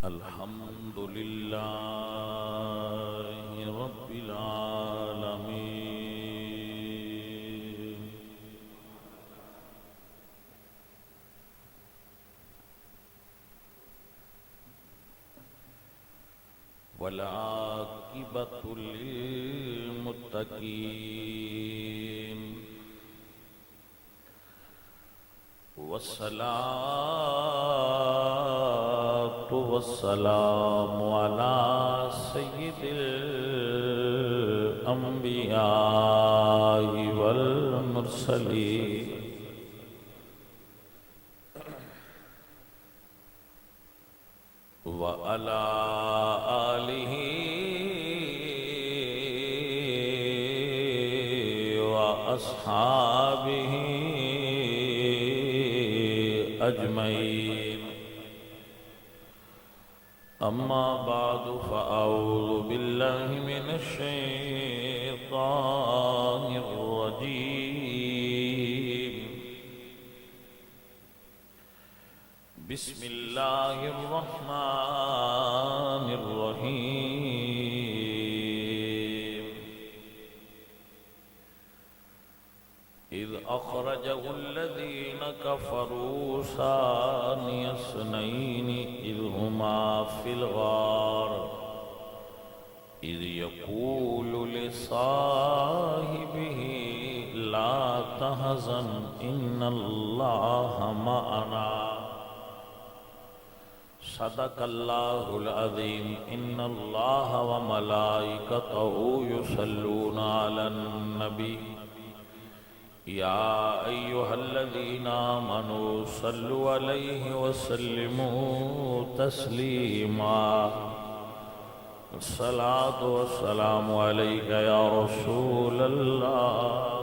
الحمد لله رب العالمين والعاقبة للمتقين والصلاة والسلام على سيد الأنبياء والمرسلين وعلى آله وأصحابه أجمعين. أما بعد فأعوذ بالله من الشيطان الرجيم. بسم الله الرحمن الرحيم. إذ أخرجه الذين كفروا ثاني اثنين إذ هما في الغار إذ يقول لصاحبه لا تحزن إن الله معنا. صدق الله العظيم. إن الله وملائكته يصلون على النبي يا أيها الذين آمنوا صلوا عليه وسلموا تسليما. الصلاة والسلام عليك يا رسول الله.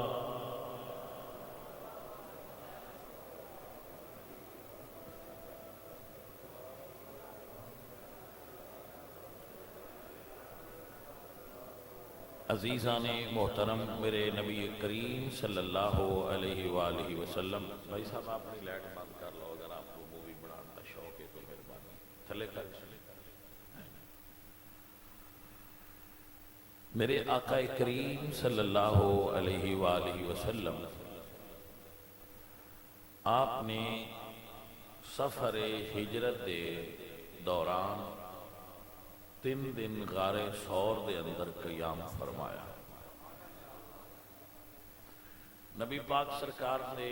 عزیزان محترم، میرے نبی کریم صلی اللہ علیہ وآلہ وسلم. بھائی صاحب اپنی لائٹ بند کر لو اگر آپ کو مووی بنانے کا شوق ہے تو مہربانی تھلے کر. میرے آقا کریم صلی اللہ علیہ وآلہ وسلم آپ نے سفر ہجرت دے دوران 3 دن غار ثور دے اندر قیام فرمایا. نبی پاک سرکار نے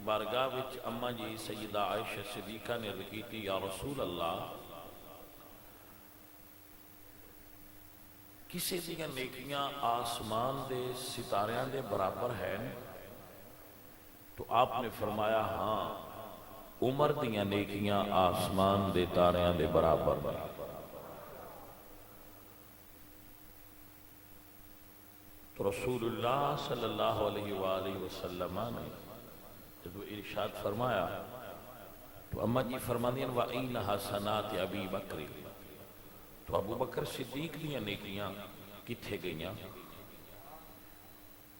بارگاہ وچ اماں جی سیدہ عائشہ صدیقہ نے عرض کی یا رسول اللہ، کسی دیاں نیکیاں آسمان دے ستاریاں دے برابر ہیں؟ تو آپ نے فرمایا ہاں، عمر دیاں نیکیاں آسمان دے تاریاں دے برابر. رسول اللہ صلی اللہ علیہ وآلہ وسلم نے جب ارشاد فرمایا تو اماں جی فرماندیں وَإِنَّ حَسَنَاتِ أَبِي بَكْرِ. تو ابو بکر صدیق دیاں نیکیاں کتھے گئیاں؟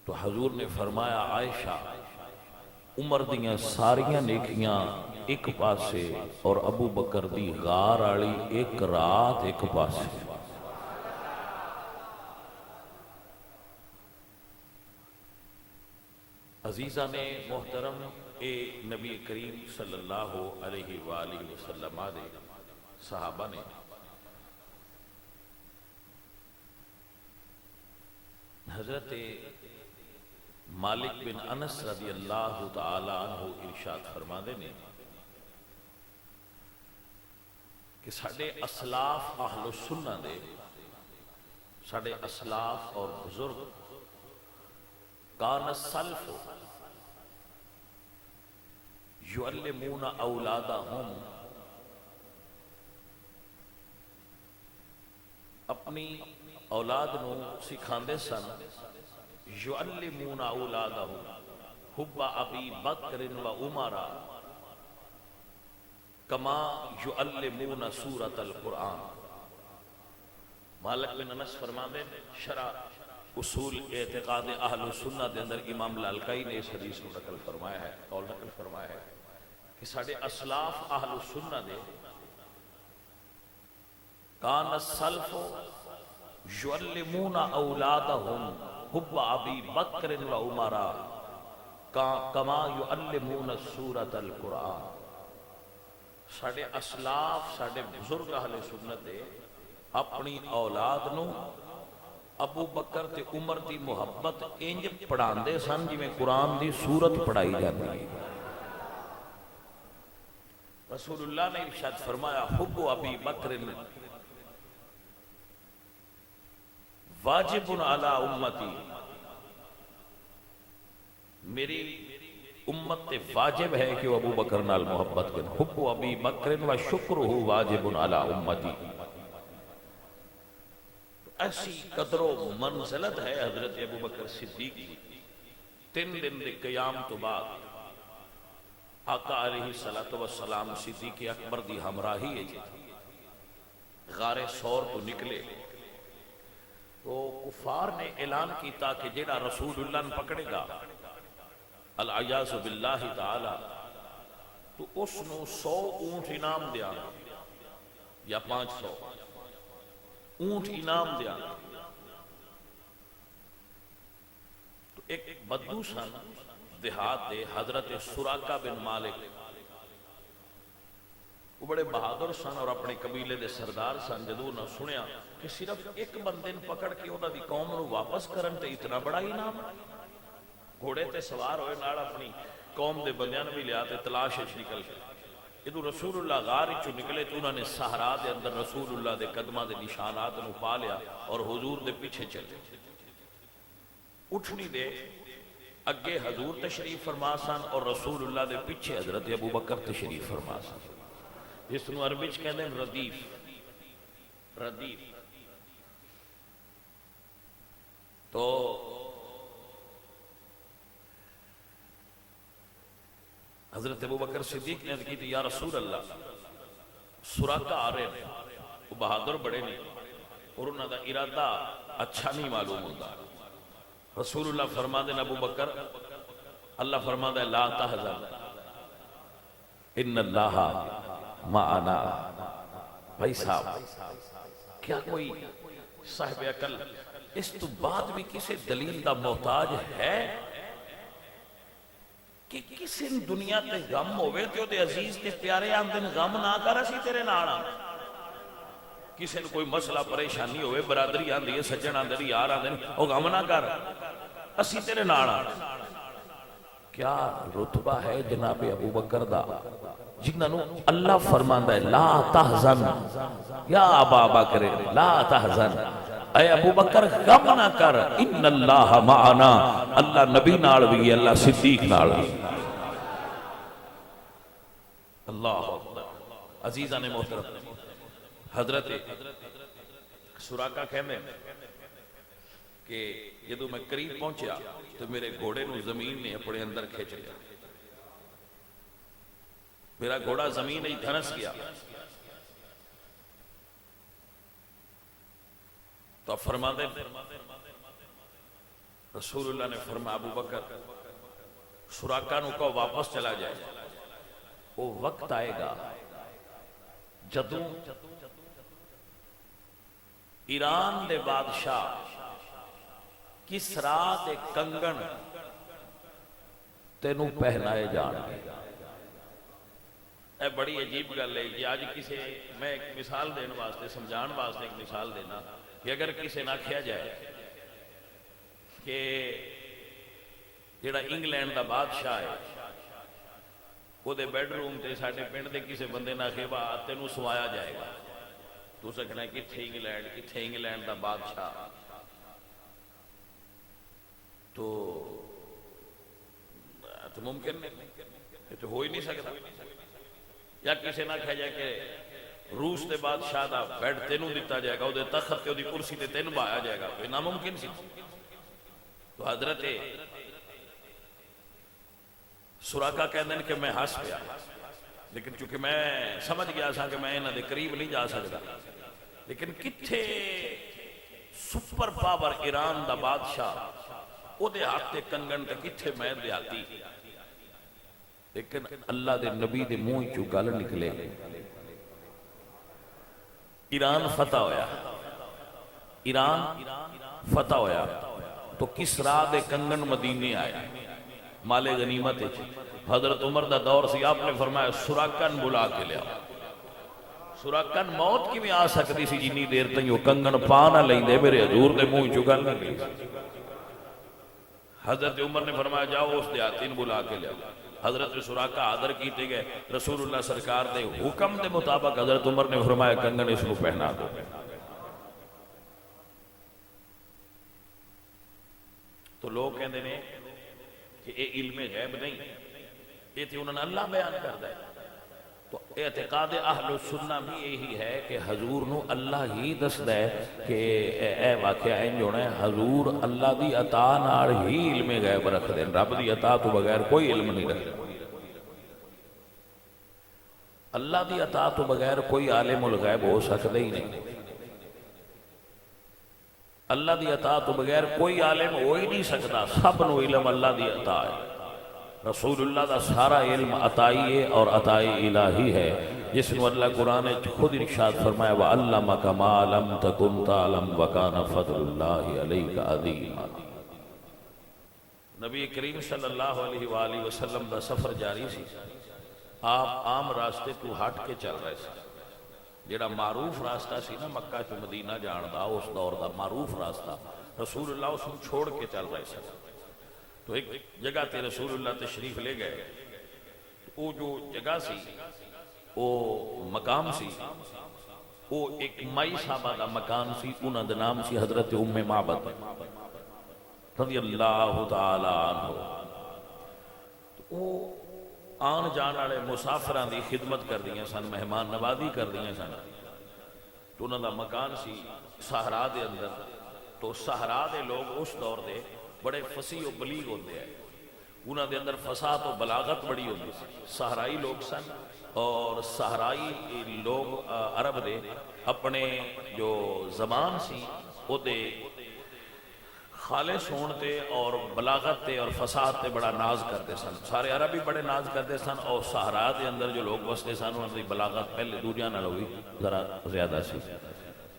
تو حضور نے فرمایا عائشہ، عمر دیاں ساریاں نیکیاں ایک پاسے اور ابو بکر دی غار آلی ایک رات ایک پاسے. عزیزان محترم، اے نبی کریم صلی اللہ علیہ وآلہ وسلم دے صحابہ نے حضرت مالک بن انس رضی اللہ تعالی عنہ ارشاد فرماندے نے کہ ساڑھے اسلاف اہل السنہ دے، ساڑھے اسلاف اور بزرگ کان السلف یعلمون اولادہم، اپنی اولاد نو سکھاندے سن یعلمون اولادہم حب ابی بکر و عمر کما یعلمون سورۃ القرآن. مالک بن انس فرماندے شرح اصول اعتقاد اہل سنہ دے اندر امام لالکائی نے اس حدیث کو نقل فرمایا ہے، قول نقل فرمایا ہے کہ ساڑھے اسلاف اہل سنہ دے کان السلف یعلمون اولادہم حب ابی بکر و عمر کما یعلمون سورۃ القرآن. ساڈے اسلاف ساڈے بزرگ اہل سنت اپنی اولاد نو ابو بکر تے عمر دی محبت انج پڑھاندے سن جویں قرآن دی سورت پڑھائی جاتی ہے. رسول اللہ نے ارشاد فرمایا حب ابی بکر واجب علی امتی، میری امت تے واجب ہے کہ وہ ابو بکر نال محبت کریں. حب ابی بکر و شکرہ واجب علی امتی. ایسی قدر و منزلت ہے حضرت ابو بکر صدیق کی. 3 دن دے قیام تو بعد آقا علیہ السلام صدیق اکبر دی ہمراہی ہے جی غار سور تو نکلے تو کفار نے اعلان کیتا کہ جیڑا رسول اللہ نے پکڑے گا العیاذ باللہ تعالی تو اس نو 100 اونٹ انعام دیا یا 500 اونٹ انعام دیا. تو ایک بدو سن دیہات دے حضرت سراقہ بن مالک، وہ بڑے بہادر سن اور اپنے قبیلے دے سردار سن. جدو نہ سنیا کہ صرف ایک بندے پکڑ کے انہاں دی قوم نو واپس کرن تے اتنا بڑا انعام، گھوڑے تے سوار ہوئے نال اپنی قوم دے بندیاں بھی لیا تے تلاش وچ نکل گئے. جدو رسول اللہ غار وچوں نکلے تو انہوں نے صحرا دے اندر رسول اللہ دے قدماں دے نشانات نو پا لیا اور حضور دے پیچھے چلے. اٹھنی دے اگے حضور تشریف فرما سن اور رسول اللہ دے پیچھے حضرت ابو بکر تشریف فرما سن. جس نو عربی وچ کہندے ہیں ردیف. ردیف تو حضرت ابو بکر صدیق نے کی یا رسول اللہ سراقہ آ رہے ہیں، وہ بہادر بڑے نہیں اور انہوں دا ارادہ اچھا نہیں معلوم ہوتا. رسول اللہ فرما دے ابو بکر، اللہ فرما دے لا تحزن ان اللہ معنا. بھائی صاحب کیا کوئی صاحب عقل اس تو بعد بھی کسی دلیل دا محتاج ہے کہ کسی دنیا تے غم ہوئے تے دے عزیز تے پیارے آمدن غم نہ کر اسی تیرے نانا. کسی نے کوئی مسئلہ پریشانی ہوئے برادری آن دیئے سجن آن دیئے یار آن دیئے او غم نہ کر اسی تیرے نانا. کیا رتبہ ہے جناب ابو بکر دا جنہوں اللہ فرماندہ ہے لا تحزن یا ابا بکر لا تحزن، اے ابو بکر غم نہ کر ان اللہ معنا، اللہ نبی نال بھی اللہ صدیق نال بھی. اللہ عزیزان محترم، حضرت سراقہ کہنے کہ جدو میں قریب پہنچیا تو میرے گھوڑے نو زمین نے اپنے اندر کھینچ لیا. میرا گھوڑا زمین ہی دھنس گیا. تو فرما دے رسول اللہ نے فرمایا ابو بکر سراقہ نو کو واپس چلا جائے. وہ وقت آئے گا جدوں ایران دے بادشاہ کسرا دے کنگن تینوں پہنائے جان گے. اے بڑی عجیب گل ہے کہ آج کسی میں ایک مثال دین واسطے سمجھان واسطے ایک مثال دینا کہ اگر کسی نہ کھیا جائے کہ جڑا انگلینڈ دا بادشاہ ہے وہ دے بیڈ روم تے ساڑھے پینڈ دے کسی بندے نہ کھیبا تینوں سوایا جائے گا تو سکھنا ہے کتھے انگلینڈ دا بادشاہ. تو ممکن نہیں، تو ہو ہی نہیں سکتا. یا کسی نہ کہا جائے کہ روس دے بادشاہ دا بیڈ تینوں دیتا جائے گا، وہ دے تخت تے وہ دی کرسی تے تین بایا جائے گا، یہ ناممکن سی. تو حضرت سراقہ کہندے ہیں کہ میں ہنس پیا، لیکن چونکہ میں سمجھ گیا سا کہ میں انہاں دے قریب نہیں جا سکتا. لیکن کتھے سپر پاور ایران دا بادشاہ او دے ہاتھ تے کنگن تے کتھے میں دے آتی. لیکن اللہ دے نبی دے منہ چوں گل نکلے ایران فتح ہویا، ایران فتح ہویا تو کسرا دے کنگن مدینے آیا مال غنیمت۔ حضرت عمر دا دور سی، آپ نے فرمایا سراکن بلا کے لیا۔ سراکن موت کی بھی آ سکتی سی جنی دیر تک وہ کنگن پا نہ لیں دے، میرے حضور دے منہ چگل نہ گئی۔ حضرت عمر نے فرمایا جاؤ اس دیاتین بلا کے لیا۔ حضرت سراکہ حاضر کیتے گئے، رسول اللہ سرکار دے حکم دے مطابق حضرت عمر نے فرمایا کنگن اس کو پہنا دو۔ تو لوگ کہندے نے کہ اے علم غیب نہیں، یہ تھی انہوں نے اللہ بیان کر دے۔ تو اعتقاد اہل سنہ بھی یہی ہے کہ حضور نو اللہ ہی دس دے کہ اے واقعہ این جو ہے حضور اللہ دی عطا نار ہی علم غیب رکھ دیں، رب دی عطا تو بغیر کوئی علم نہیں رکھ دیں۔ اللہ دی عطا تو بغیر کوئی عالم الغیب ہو سکتے ہی نہیں، اللہ دی عطا تو بغیر کوئی عالم ہو ہی نہیں سکتا، سب نو علم اللہ دی عطا ہے۔ رسول اللہ دا سارا علم عطائی ہے اور عطائی الہی ہے، جس نے اللہ قرآن خود ارشاد فرمایا وَعَلَّمَكَ مَا لَمْ تَكُنْ تَعْلَمْ وَكَانَ فَضْلُ اللَّهِ عَلَيْكَ عَظِيمًا۔ نبی کریم صلی اللہ علیہ وآلہ وسلم دا سفر جاری سی، آپ عام راستے تو ہٹ کے چل رہے سے، جیڑا معروف راستہ سی نا مکہ تو مدینہ جان دا اس دور دا معروف راستہ، رسول اللہ اس کو چھوڑ کے چل رہے سے۔ تو ایک جگہ تے رسول اللہ تشریف لے گئے، وہ جو جگہ سی وہ مقام سی، وہ ایک مائی صحابہ دا مکان سی، انہاں دا نام سی حضرت ام معبد رضی اللہ تعالی عنہ۔ تو وہ آن جان والے مسافران دی خدمت کر دیا سن، مہمان نوازی کر دیا سن۔ تو انہاں دا مکان سی صحرا دے اندر، تو صحرا دے لوگ اس دور دے بڑے فصیح و بلیغ ہوتے ہیں، انہاں دے اندر فصاحت و بلاغت بڑی ہوتی سی۔ صحرائی لوگ سن اور صحرائی لوگ عرب دے اپنے جو زبان سی وہ دے خالص ہونتے اور بلاغت تے اور فصاحت تے بڑا ناز کرتے سن، سارے عربی بڑے ناز کرتے سن، اور صحرا دے اندر جو لوگ بستے سن انہوں نے بلاغت پہلے دوجہ نہ ہوئی ذرا زیادہ سی۔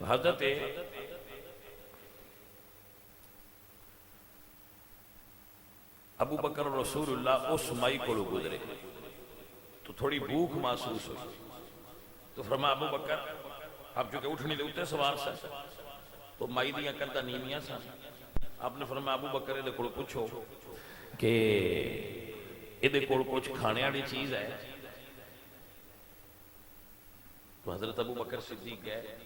حضرت ابو بکر رسول اللہ اس مائی کو گزرے تو تھوڑی بھوک محسوس ہوئی، تو فرمایا ابو بکر آپ چونکہ اٹھنی دے اٹھے سوار سے تو مائی دیاں کردہ نیمیاں سن، آپ نے فرمایا ابو بکر دے کول پوچھو کہ دے کول کچھ کھانے والی چیز ہے؟ تو حضرت ابو بکر صدیق گئے،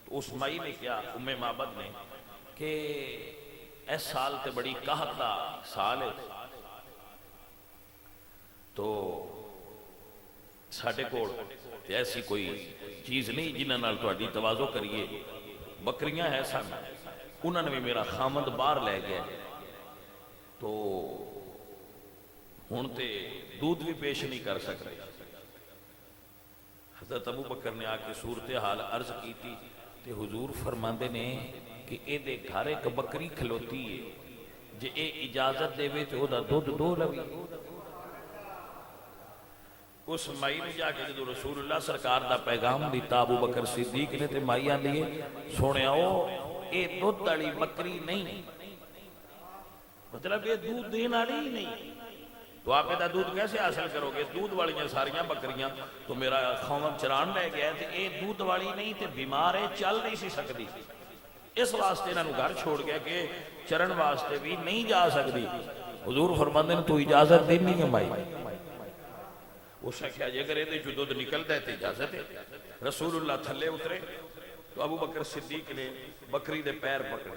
تو اس مائی نے کیا ام معبد نے کہ اس سال تے بڑی قحط دا سال ہے، تو ساڈے کول ایسی کوئی چیز نہیں جنہاں نال تہاڈی تواضع کریے، بکریاں ہے سن، انہوں نے بھی میرا خامد باہر لے گیا، تو ہن تے دودھ بھی پیش نہیں کر سکتے۔ حضرت ابو بکر نے آ کے صورتحال عرض کی تھی، تے حضور فرماندے نے کہ اے دے گھر ایک بکری کھلوتی ہے، جے اے اجازت دے وے تے او دا دودھ دو لوی۔ اس مائی نے جا کے جدو رسول اللہ سرکار دا پیغام دیتا ابو بکر صدیق نے تے مائیاں لیے سونے آؤ اے دودھ والی بکری نہیں، مطلب یہ دودھ دین والی ہی نہیں، تو آپ دا دودھ کیسے حاصل کرو گے؟ دودھ والی ساریاں بکریاں تو میرا خاوند چران لے گیا تے اے دودھ والی نہیں تے بیمار ہے، چل نہیں سی سکتی، اس واسطے انہوں نے گھر چھوڑ گیا کہ چرن واسطے بھی نہیں جا سکتی۔ حضور فرماندے نے تو اجازت دینی ہے مائی؟ اس نے کہا اگر یہ جو دودھ نکلتا ہے تو اجازت ہے۔ رسول اللہ تھلے اترے تو ابو بکر صدیق نے بکری دے پیر پکڑے۔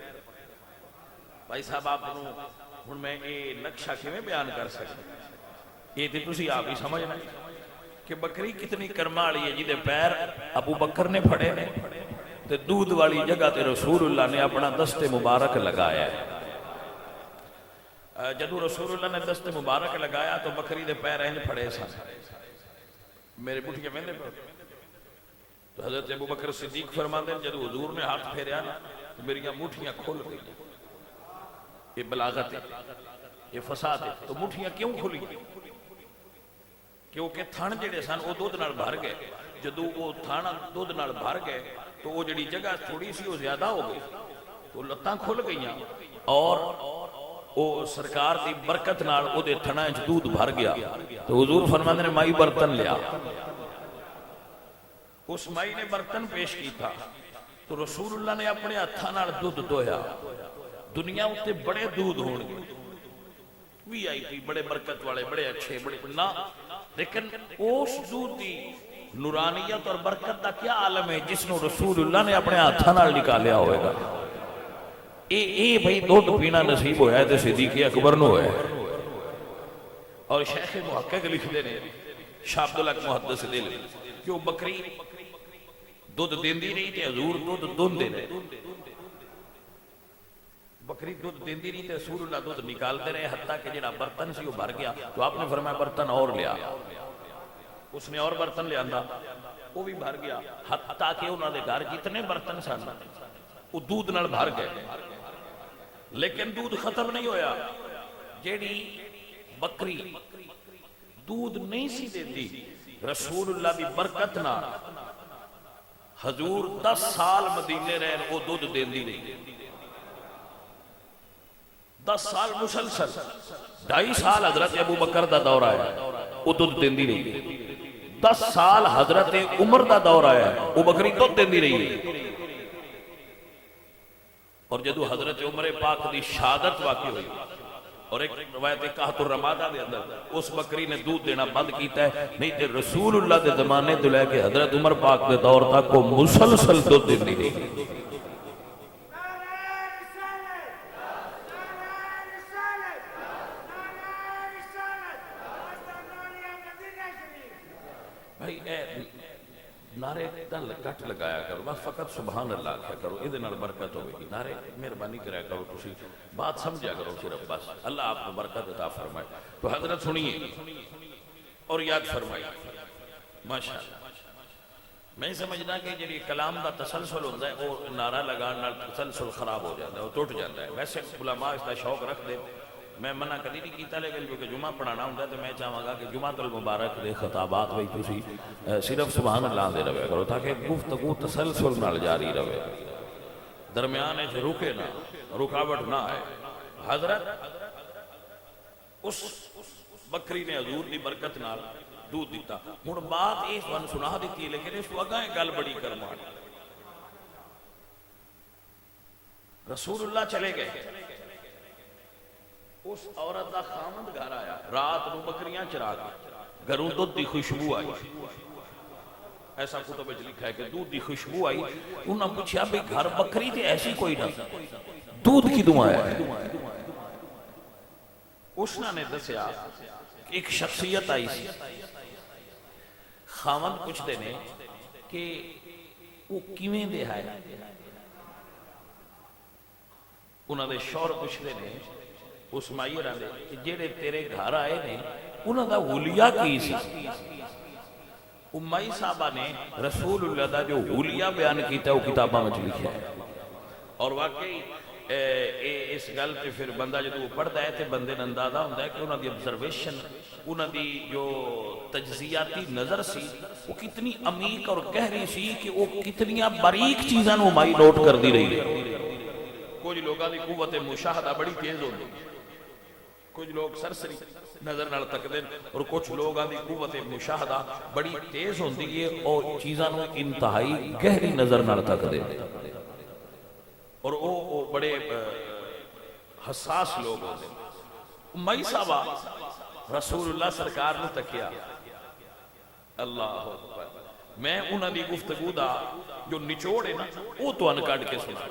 بھائی صاحب آپ ہن میں یہ نقشہ کیویں بیان کر سکتا، یہ تو تسی آپ ہی سمجھنا کہ بکری کتنی کرما والی ہے جہدے پیر ابو بکر نے پھڑے نے، تے دودھ والی جگہ تے رسول اللہ نے اپنا دست مبارک لگایا ہے۔ جدو رسول اللہ نے دست مبارک لگایا تو بکری دے پیر ہیں پھڑے سن، میرے پٹھیاں میں نے پڑھ، تو حضرت ابو بکر صدیق فرماتے ہیں جدو حضور نے ہاتھ پھیریا تو میری مٹھیاں کھل گئی۔ یہ بلاغت ہے، یہ فساد ہے۔ تو مٹھیاں کیوں کھلی؟ کیونکہ تھن جڑے سن وہ دودھ نال بھر گئے، جدو وہ تھانا دودھ نال بھر گئے تو وہ جڑی جگہ تھوڑی سی وہ زیادہ ہو گئی تو لتاں کھل گئیاں اور وہ سرکار دی برکت نال وہ دے تھنا وچ دودھ بھر گیا تو حضور فرماندے نے مائی برتن لیا. اس مائی نے برتن پیش کی تھا تو رسول اللہ نے اپنے ہتھاں نال دودھ دھویا. دنیا اتے بڑے دودھ ہون گے وی آئی پی بڑے برکت والے بڑے اچھے بڑے نہ، لیکن اس دودھ دی نورانیت اور برکت دا کیا عالم ہے جس نو رسول اللہ نے اپنے ہاتھاں نال نکالیا ہوئے گا. اے بھئی دودھ پینا نصیب ہویا ہے تے صدیق اکبر نو ہے. اور شیخ محقق لکھ دے نے شاہ عبداللہ محدث دل کہ وہ بکری دودھ دیندی نہیں تے حضور دودھ دون دے رہے. بکری دودھ دیندی نہیں تے رسول اللہ دودھ نکالتے رہے حتیٰ کہ جڑا برتن سی وہ بھر گیا تو آپ نے فرمایا برتن اور لیا. اس نے اور برتن لے آندا وہ بھی بھر گیا حتیٰ کہ انہوں نے گھر جتنے برتن سن وہ دودھ نال بھر گئے. لیکن دودھ ختم نہیں ہویا. جیڑی بکری دودھ نہیں سی دیندی رسول اللہ دی برکت نال حضور 10 سال مدینے رہے وہ دودھ دیندی نہیں. 10 سال مسلسل 2.5 سال حضرت ابو بکر دا دور آیا وہ دودھ دیندی نہیں. 10 سال حضرت عمر دا دور آیا وہ بکری دودھ دیندی رہی. اور جدو حضرت عمر پاک دی شہادت واقع ہوئی اور ایک روایت کہت الرمادہ دے اندر اس بکری نے دودھ دینا بند کیتا ہے. نہیں تے رسول اللہ دے زمانے تو لے کے حضرت عمر پاک دے دور تک کو مسلسل دودھ دیندی رہی. بھائی اے نعرے کٹ لگایا کرو بس فقط سبحان اللہ کیا کرو ادھے نال برکت ہوئے گی. نعرے مہربانی کریا کرو تسی بات سمجھا کرو صرف بس اللہ آپ کو برکت عطا فرمائے. تو حضرت سنیے اور یاد فرمائے ماشاءاللہ. میں سمجھنا کہ جڑی کلام دا تسلسل ہوتا ہے وہ نعرہ لگان نال تسلسل خراب ہو جاتا ہے وہ ٹوٹ جاتا ہے. ویسے علماء اس کا شوق رکھ دے میں منع کدی نہیں کیتا لیکن کیونکہ جمعہ پڑھانا ہوتا ہے تو میں چاہوں گا کہ جمعۃ المبارک دے خطابات وہی تسی صرف سبحان اللہ دے رہے کرو تاکہ گفتگو تسلسل نال جاری رہے درمیان وچ رکے نہ رکاوٹ نہ آئے. حضرت اس بکری نے حضور دی برکت نال دودھ دیتا. ہن بات اس ون سنا دیتی ہے لیکن اس وگاں گل بڑی کرمان. رسول اللہ چلے گئے اس عورت دا خامند گھر آیا رات نو بکریاں چرا کے گھروں دودھ دی خوشبو آئی. ایسا کتب وچ لکھا ہے کہ دودھ دی خوشبو آئی. انہاں پوچھا بھئی گھر بکری تے ایسی کوئی نہ دودھ کی دعا ہے. اس نے دسیا ایک شخصیت آئی سی. خامند پوچھتے نے کہ وہ کیویں دے ہے. انہاں دے شوہر پوچھتے نے اس مائی رہے کہ جیڑے تیرے گھر آئے نے انہاں دا حلیہ کی سی. مائی صاحبہ نے رسول اللہ دا جو حلیہ بیان کیتا ہے وہ کتابہ میں لکھا ہے. اور واقعی اس گل پہ پھر بندہ جب وہ پڑھتا ہے تو بندے نے اندازہ ہوتا ہے کہ انہوں دی observation انہوں دی جو تجزیاتی نظر سی وہ کتنی عمیق اور گہری سی کہ وہ کتنی باریک چیزاں وہ مائی نوٹ کر دی رہی ہے. کچھ لوگوں دی قوت مشاہدہ بڑی تیز ہوتی ہے. کچھ لوگ سرسری نظر نال تکدے اور کچھ لوگاں دی قوت مشاہدہ بڑی تیز ہوندی ہے اور چیزاں نو انتہائی گہری نظر نال تکدے اور وہ بڑے حساس لوگ ہوندے. مائی صاحبہ رسول اللہ سرکار نے تکیا اللہ اکبر. میں انہاں دی گفتگو دا جو نچوڑ ہے نا وہ تو انکاٹ کے سنا.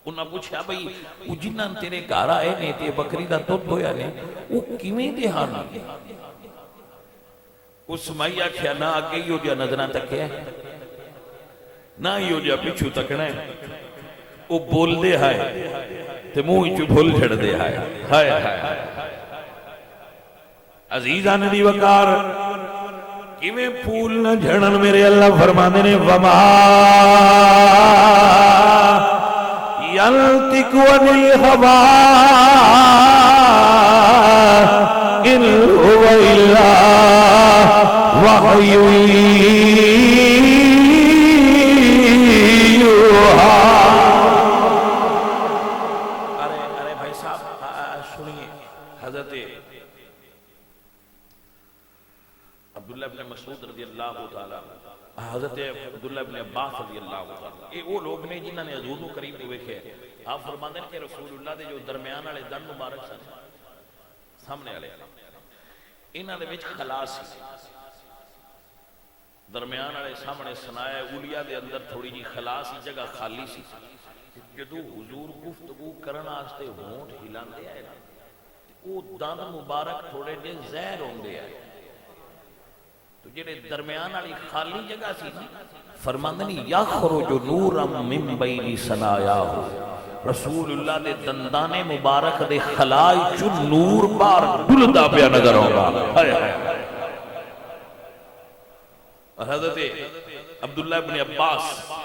انہاں پوچھا بھئی وہ جنہاں تیرے گھر آئے نے تے بکری دا دودھ ہویا نے وہ کیویں دے ہن. اس مائی آکھیا نہ اگے ہی ہو جا نظراں تکیا نہ ہی ہو جا پیچھو تکنا ہے. وہ بول دے ہائے تے منہ وچ بھول چھڑ دے ہائے ہائے ہائے. عزیزان دی وقار کیویں پھول نہ جھڑن میرے اللہ فرماندے نے وما ينطق عن الهوى إن هو إلا وحی یوحا۔ ارے بھائی صاحب سنیے، حضرت عبداللہ بن مسعود رضی اللہ تعالیٰ، حضرت عبداللہ بن عباس رضی اللہ تعالیٰ، یہ وہ لوگ نے جنہوں نے حضور کو قریب ہوئے کہ آپ فرماتے ہیں کہ رسول اللہ دے جو درمیان والے دن مبارک سن سامنے والے انہاں دے وچ خلا سی، درمیان والے سامنے سنایا اولیاء دے اندر تھوڑی جی خلا سی، جگہ خالی سی۔ جدو حضور گفتگو کرنا آستے ہونٹ ہلاندے آئے نا، وہ دن مبارک تھوڑے جے زہر ہوندے آئے، تو جڑے درمیان والی خالی جگہ سی فرماندنی یخرج نورا من بین ثنایاہ، رسول اللہ دے دندان مبارک دے خلائی چو نور بار ڈلدا پیا نظر ہوگا۔ اور حضرت عبداللہ بن عباس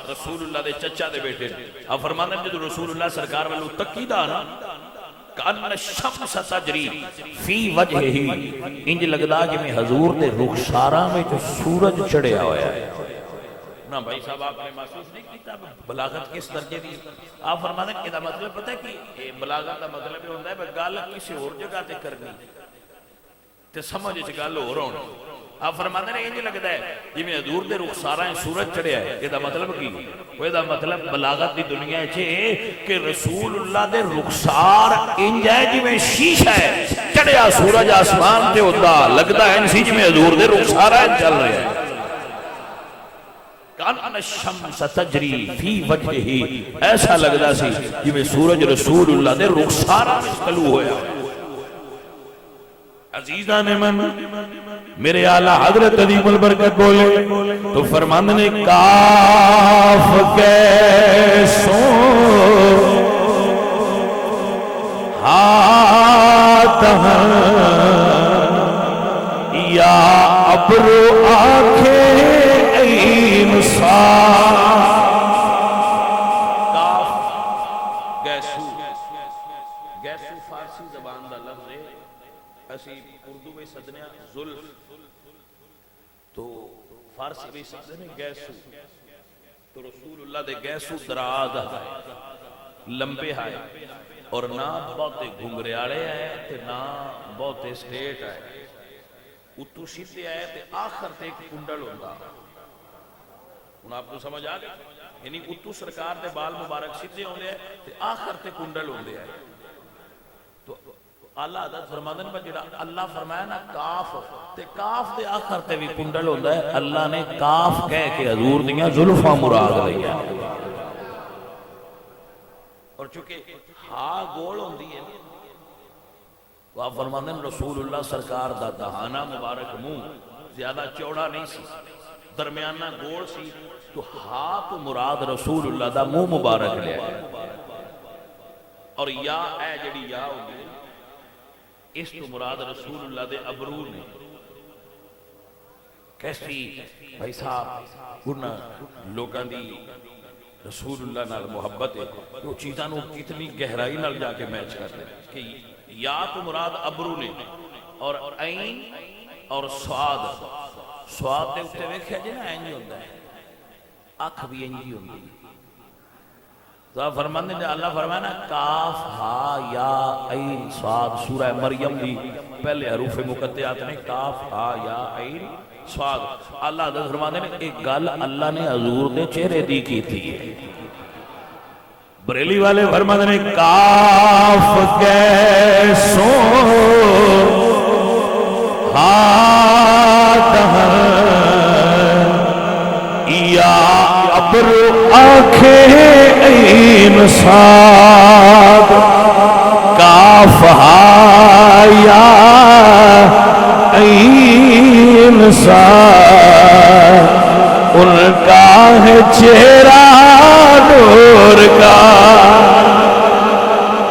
رسول اللہ دے چچا دے بیٹے اب فرماندن جدو رسول اللہ سرکار والو تقیدہ نا کان الشمس تجری فی وجہ ہی، انج لگدا کہ میں حضور دے رخساراں میں جو سورج چڑھیا ہویا ہے نا۔ بھائی صاحب آپ نے محسوس نہیں کیتا بلاغت کس درجے دی؟ آپ فرماتے ہیں کہ مطلب پتہ ہے کہ بلاغت کا مطلب یہ ہوتا ہے کہ گل کسی اور جگہ تے کرنی تے سمجھ وچ گل ہور ہونی۔ آپ فرماتے ہیں انج لگدا ہے جی میں حضور دے رخساراں سورج چڑھیا ہے، یہ مطلب کی وہ دا مطلب بلاغت دی دنیا وچ کہ رسول اللہ دے رخسار انج ہے جی میں شیشہ ہے چڑھیا سورج آسمان تے ہوندا لگدا ہے انج جی میں حضور دے رخساراں چل رہے ہیں۔ کان الشمس تجری فی وجہ ہی، ایسا لگدا سی جی میں سورج رسول اللہ دے رخساراں وچ طلوع ہویا۔ عزیزان من میرے اعلیٰ حضرت عظیم البرکت بولے تو فرماندن نے کاف کیسوں ہاتھاں یا ابرو آنکھیں این صاف۔ کاف گیسو، گیسو فارسی زبان دا لفظ ہے، اسی اردو میں سدنیا زلف، تو فارسی میں سدنے گیسو، تو رسول اللہ دے گیسو دراز ہے، لمبے ہے اور نہ بہتے گھنگریالے ہے تے نہ بہتے سٹیٹ ہے، اتو سیدھے آئے تے آخر تے ایک کنڈل ہوگا۔ انہوں آپ کو سمجھ آگے یعنی اتو سرکار دے بال مبارک سیدھے ہوندے ہیں تے آخر تے کنڈل ہوندے ہیں۔ تو اللہ عدد فرمادن پر جڑا اللہ فرمایا نا کاف، تے کاف دے آخر تے بھی کنڈل ہوندہ ہے، اللہ نے کاف کہہ کے حضور دیا ظلفہ مراد لیا۔ اور چونکہ ہاں گول ہوندی ہے تو آپ فرمادن رسول اللہ سرکار دا دہانہ مبارک منہ زیادہ چوڑا نہیں سی، درمیانہ گول سی، تو ہاں تو مراد رسول اللہ دا منہ مبارک لیا ہے۔ اور یا اے جڑی یا ہوندی ہے اس تو مراد رسول اللہ دے ابرو نے۔ کیسی بھائی صاحب گناہ لوگاں دی رسول اللہ نال محبت ہے، وہ چیزاں نو کتنی گہرائی نال جا کے میچ کرتے ہیں کہ یا تو مراد ابرو نے اور عین اور سواد، سواد دے اتے ویکھیا جی نا اینج ہوندا ہے، اکھ بھی اینج ہی ہوندی ہے۔ فرمانے نے اللہ فرمانا کاف ہا یا عین صاد، سورہ مریم دی پہلے حروف مقطعات نے کاف ہا یا عین صاد۔ اللہ عدد فرمانے نے ایک گل اللہ نے حضور دے چہرے دی کی تھی۔ بریلی والے فرمانے نے کاف کیسوں ہاتھاں یا ابر آنکھیں این صاد، کاف ہا یا این صاد، ان کا ہے چہرہ نور کا،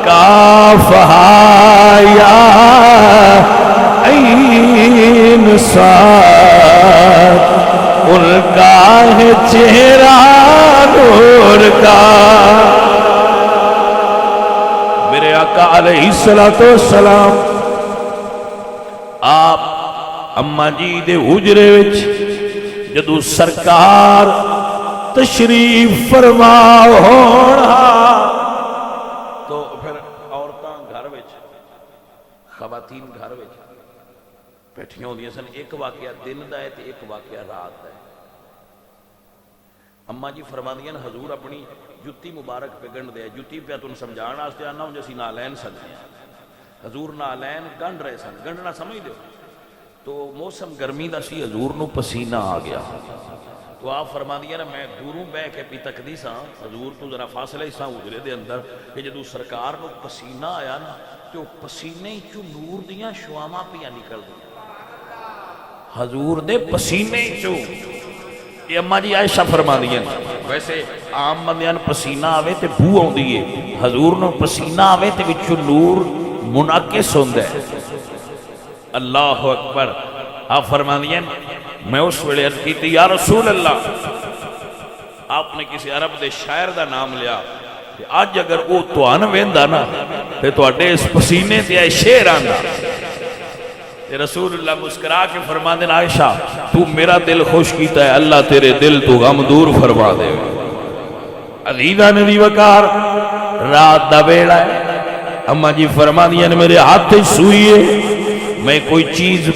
کاف ہا یا این صاد، ان کا ہے چہرہ نور کا۔ میرے آقا علیہ السلام آپ اما جی دے حجرے وچ جدو سرکار تشریف فرما ہونا تو پھر عورتاں گھر وچ خواتین گھر وچ بیٹھیاں ہوندیاں سن. ایک واقعہ دن دا ہے تے ایک واقعہ رات دا ہے. اما جی فرماندیاں حضور اپنی جتی مبارک پہ گنڈ دے. جتی پہ تم سمجھان واسطے آنا ہوں جیسی نالین سکتے ہیں. حضور نالین گنڈ رہے سن. گنڈنا سمجھ دو تو موسم گرمی دا سی, حضور نو پسینہ آ گیا. تو آپ فرماندیاں نا میں دوروں بہ کے پی تکدی سا, حضور تو ذرا فاصلہ ہی سا حجرے دے اندر کہ جدو سرکار نو پسینہ آیا نا تو پسینے چو نور دیاں شواما پیاں نکل دیا حضور دے پسینے چو. یہ اما جی عائشہ فرماندیاں ویسے عام بندیاں پسینہ آوے تے بو آوندی ہے, حضور نو پسینہ آوے تے وچوں نور منعکس ہوندا ہے. اللہ اکبر. آپ فرماندیاں میں اس ویلے عرض کی تھی یا رسول اللہ, آپ نے کسی عرب دے شاعر دا نام لیا کہ آج اگر وہ توان ویندا نا تے تواڈے اس پسینے تے اے شعر آندا. رسول اللہ مسکرا کے فرما دے عائشہ تو میرا دل خوش کیتا ہے, اللہ تیرے دل تو غم دور فرما دے. عزیزہ نبی وقار رات دا ویڑا ہے. اما جی فرما دیا نے میرے ہاتھ سوئی ہے, میں کوئی چیز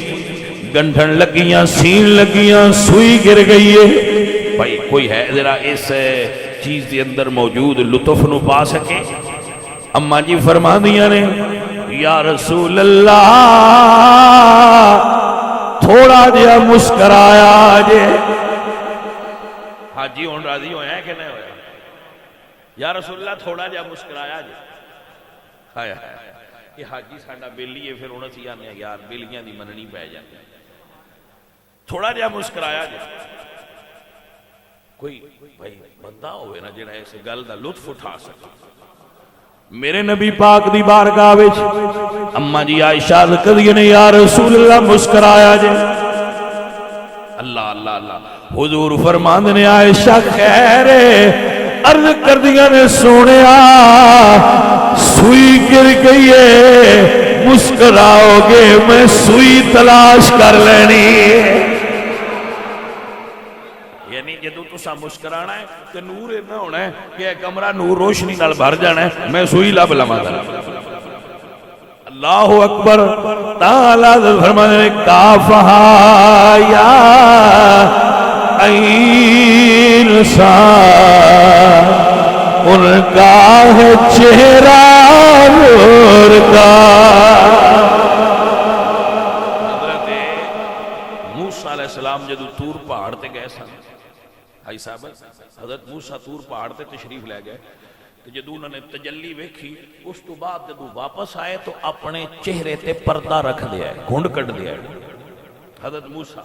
گنڈھن لگیاں سین لگیاں سوئی گر گئی ہے. بھائی کوئی ہے ذرا اس چیز دے اندر موجود لطف نو پا سکے. اما جی فرما دیا نے یا رسول اللہ تھوڑا جہا مسکرایا جے. حاجی ہون راضی ہویا ہے کہ نہیں ہویا؟ یا رسول اللہ تھوڑا جہا مسکرایا جے. ہایا یہ حاجی ساڈا بیلی ہے, پھر انہوں سے آنے یار بیلیاں دی مننی پہ جاتی. تھوڑا جہا مسکرایا جے. کوئی بھائی بندہ ہوئے نا جڑا ایسے گل دا لطف اٹھا سکتا. میرے نبی پاک دی بارگاہ وچ اما جی عائشہ کدی نے یا رسول اللہ مسکرایا جے. اللہ اللہ اللہ. حضور فرماندے نے عائشہ خیر عرض کر دیا نے سونیا سوئی گر گئی ہے, مسکراؤ گے میں سوئی تلاش کر لینی. یعنی جدو تسا مسکرانا ہے تو نور اتنا ہونا ہے کہ کمرہ نور روشنی نال بھر جانا ہے, میں سوئی لب لما دا. اللہ اکبر. تعالیٰ فرمانے کافہا یا انسان ان کا ہے چہرہ نور کا. حضرت موسیٰ علیہ السلام جدو تور پہاڑ تے گئے سن, بھائی صاحب حضرت موسیٰ تور پہاڑ تے تشریف لے گئے تو جدو انہوں نے تجلی ویکھی اس تو بعد جدو واپس آئے تو اپنے چہرے تے پردہ رکھ دیا ہے, گھنڈ کٹ دیا ہے. حضرت موسیٰ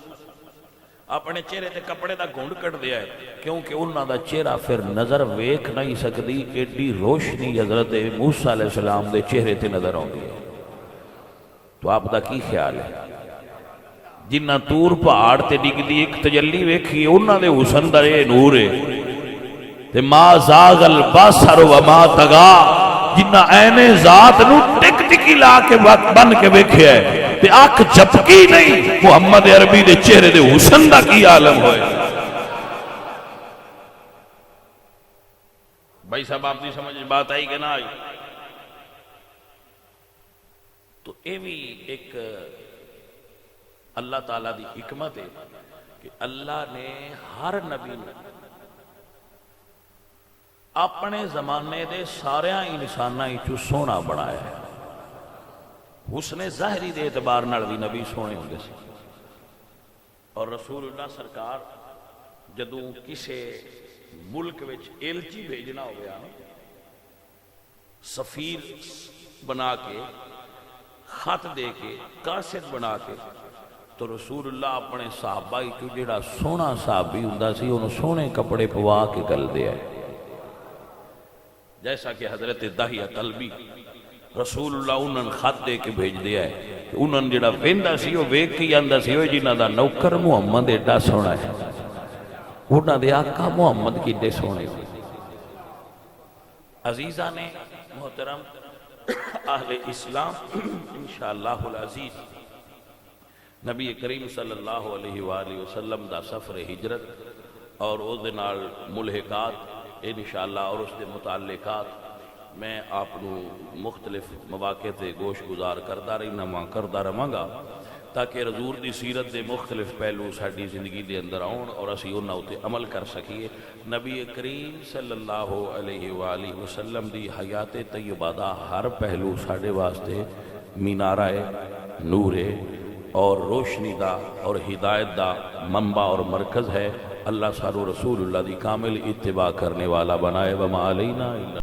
اپنے چہرے تے کپڑے دا گھنڈ کٹ دیا ہے کیونکہ انہوں دا چہرہ پھر نظر ویکھ نہیں سکتی, ایڈی روشنی حضرت موسیٰ علیہ السلام دے چہرے تے نظر آؤں. تو آپ دا کی خیال ہے جنہ تور پہاڑ تے ڈگ دی ایک تجلی ویکھی انہوں دے حسن دا اے نور ہے. تے ما زاغ البصر وما طغا, جنہ عین ذات نو ٹک ٹکی لا کے بن کے ویکھیا ہے تے آنکھ جھپکی نہیں, محمد عربی دے چہرے دے حسن دا کی عالم ہوئے. بھائی صاحب آپ نے سمجھ بات آئی کہ نہ آئی؟ تو اے بھی ایک اللہ تعالیٰ دی حکمت ہے کہ اللہ نے ہر نبی نے اپنے زمانے دے سارے انساناں چو سونا بنایا ہے. حسن ظاہری دے اعتبار نال بھی نبی سونے ہوں گے سے. اور رسول اللہ سرکار جدوں کسے ملک وچ ایلچی بھیجنا ہو گیا سفیر بنا کے خط دے کے قاصد بنا کے تو رسول اللہ اپنے صحابہ کی جڑا سونا صحابی ہوندا سی انہوں سونے کپڑے پوا کے گل دیا ہے. جیسا کہ حضرت داہیہ قلبی رسول اللہ انہوں نے خط دے کے بھیج دیا ہے. انہوں نے جڑا ویندا سی وہ ویکھ کے آندا سی وہ جنہاں دا نوکر محمد ایڈا سونا ہے, انہاں دے آقا محمد کیڈے سونے. عزیزہ نے محترم اہل اسلام انشاءاللہ العزیز نبی کریم صلی اللہ علیہ وآلہ وسلم دا سفر ہجرت اور اس دے نال ملحقات انشاءاللہ اور اس دے متعلقات میں آپ مختلف مواقع تے گوش گزار کردا رہاں گا تاکہ حضور دی سیرت دے مختلف پہلو ساری زندگی دے اندر آؤن اور اسی انہاں اتے عمل کر سکیے۔ نبی کریم صلی اللہ علیہ وآلہ وسلم دی حیات طیبہ دا ہر پہلو ساڑے واسطے مینارہ نور اور روشنی دا اور ہدایت دا منبع اور مرکز ہے۔ اللہ سارو رسول اللہ دی کامل اتباع کرنے والا بنائے وما علینا